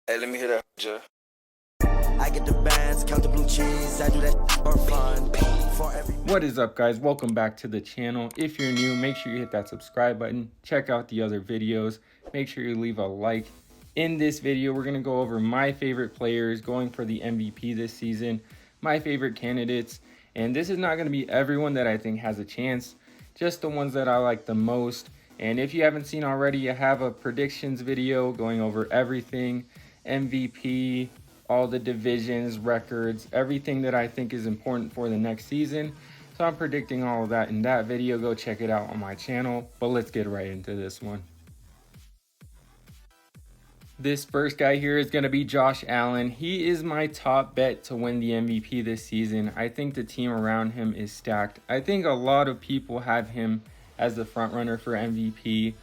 Hey, let me hear that, Joe. I get the bands, count the blue cheese, I do that for fun. For every What is up, guys? Welcome back to the channel. If you're new, make sure you hit that subscribe button. Check out the other videos. Make sure you leave a like. In this video, we're going to go over my favorite players going for the MVP this season, my favorite candidates, and this is not going to be everyone that I think has a chance, just the ones that I like the most. And if you haven't seen already, I have a predictions video going over everything, MVP, all the divisions, records, everything that I think is important for the next season. So I'm predicting all of that in that video. Go check it out on my channel. But let's get right into this one. This first guy here is going to be Josh Allen. He is my top bet to win the MVP this season. I think the team around him is stacked. I think a lot of people have him as the front runner for MVP.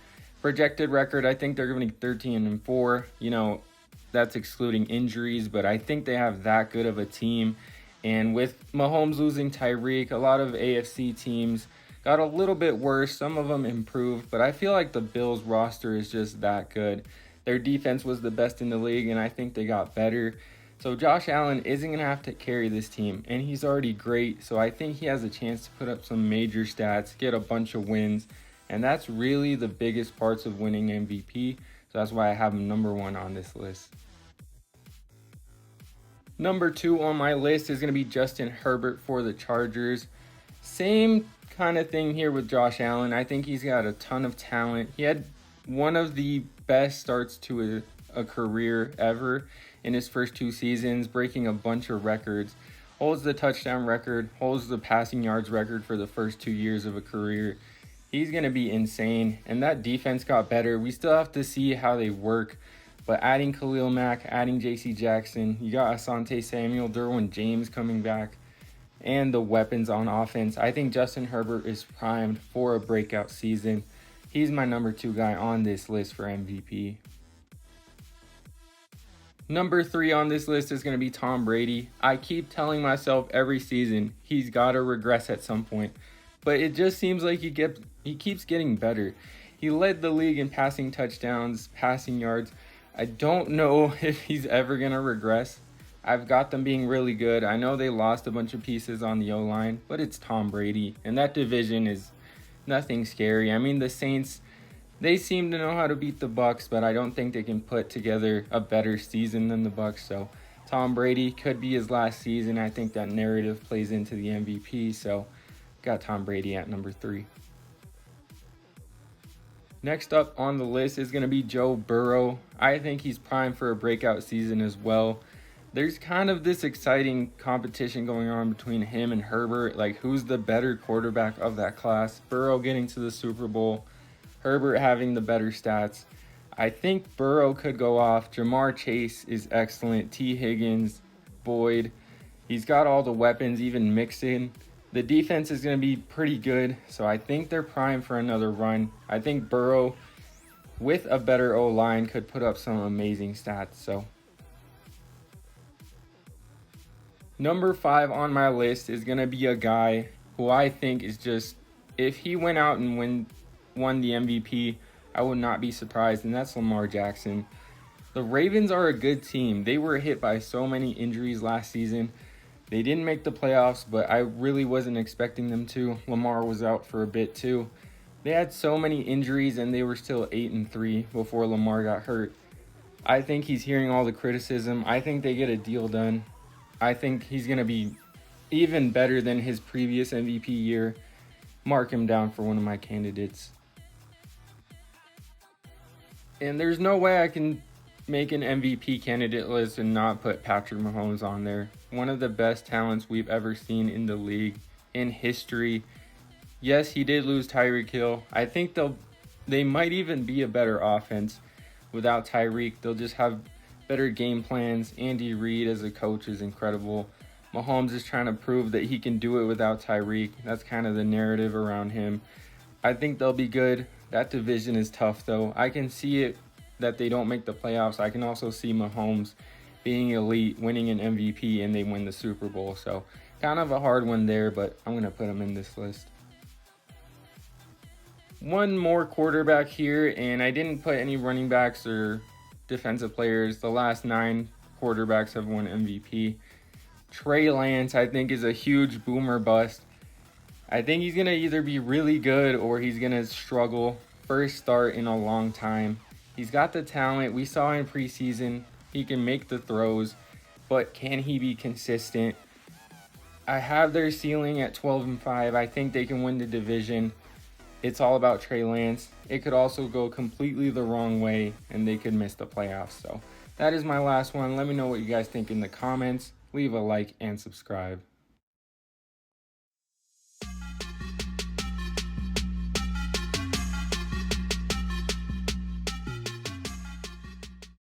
Projected record, I think they're going to be 13-4. You know, that's excluding injuries, but I think they have that good of a team. And with Mahomes losing Tyreek, a lot of AFC teams got a little bit worse. Some of them improved, but I feel like the Bills roster is just that good. Their defense was the best in the league, and I think they got better. So Josh Allen isn't going to have to carry this team, and he's already great. So I think he has a chance to put up some major stats, get a bunch of wins, and that's really the biggest parts of winning MVP. So that's why I have him number one on this list. Number two on my list is going to be Justin Herbert for the Chargers. Same kind of thing here with Josh Allen. I think he's got a ton of talent. He had one of the best starts to a career ever in his first two seasons, breaking a bunch of records. Holds the touchdown record, holds the passing yards record for the first 2 years of a career. He's going to be insane, and that defense got better. We still have to see how they work, but adding Khalil Mack, adding J.C. Jackson, you got Asante Samuel, Derwin James coming back, and the weapons on offense. I think Justin Herbert is primed for a breakout season. He's my number two guy on this list for MVP. Number three on this list is going to be Tom Brady. I keep telling myself every season he's got to regress at some point, but it just seems like he keeps getting better. He led the league in passing touchdowns, passing yards. I don't know if he's ever going to regress. I've got them being really good. I know they lost a bunch of pieces on the O-line, but it's Tom Brady, and that division is nothing scary. I mean, the Saints, they seem to know how to beat the Bucs, but I don't think they can put together a better season than the Bucs. So Tom Brady could be his last season. I think that narrative plays into the MVP. So got Tom Brady at number three. Next up on the list is going to be Joe Burrow. I think he's primed for a breakout season as well. There's kind of this exciting competition going on between him and Herbert, like who's the better quarterback of that class. Burrow getting to the Super Bowl, Herbert having the better stats. I think Burrow could go off. Jamar Chase is excellent. T. Higgins, Boyd. He's got all the weapons, even Mixon. The defense is going to be pretty good, so I think they're primed for another run. I think Burrow, with a better O-line, could put up some amazing stats. So number five on my list is going to be a guy who I think is just, if he went out and won the MVP, I would not be surprised, and that's Lamar Jackson. The Ravens are a good team. They were hit by so many injuries last season. They didn't make the playoffs, but I really wasn't expecting them to. Lamar was out for a bit too. They had so many injuries, and they were still 8-3 before Lamar got hurt. I think he's hearing all the criticism. I think they get a deal done. I think he's going to be even better than his previous MVP year. Mark him down for one of my candidates. And there's no way I can make an MVP candidate list and not put Patrick Mahomes on there. One of the best talents we've ever seen in the league, in history. Yes, he did lose Tyreek Hill. I think they might even be a better offense without Tyreek. They'll just have better game plans. Andy Reid as a coach is incredible. Mahomes is trying to prove that he can do it without Tyreek. That's kind of the narrative around him. I think they'll be good. That division is tough though. I can see it that they don't make the playoffs. I can also see Mahomes being elite, winning an MVP, and they win the Super Bowl. So kind of a hard one there, but I'm going to put him in this list. One more quarterback here, and I didn't put any running backs or defensive players. The last 9 quarterbacks have won MVP. Trey Lance, I think, is a huge boomer bust. I think he's going to either be really good or he's going to struggle. First start in a long time. He's got the talent. We saw in preseason he can make the throws, but can he be consistent? I have their ceiling at 12-5. I think they can win the division. It's all about Trey Lance. It could also go completely the wrong way and they could miss the playoffs. So that is my last one. Let me know what you guys think in the comments. Leave a like and subscribe.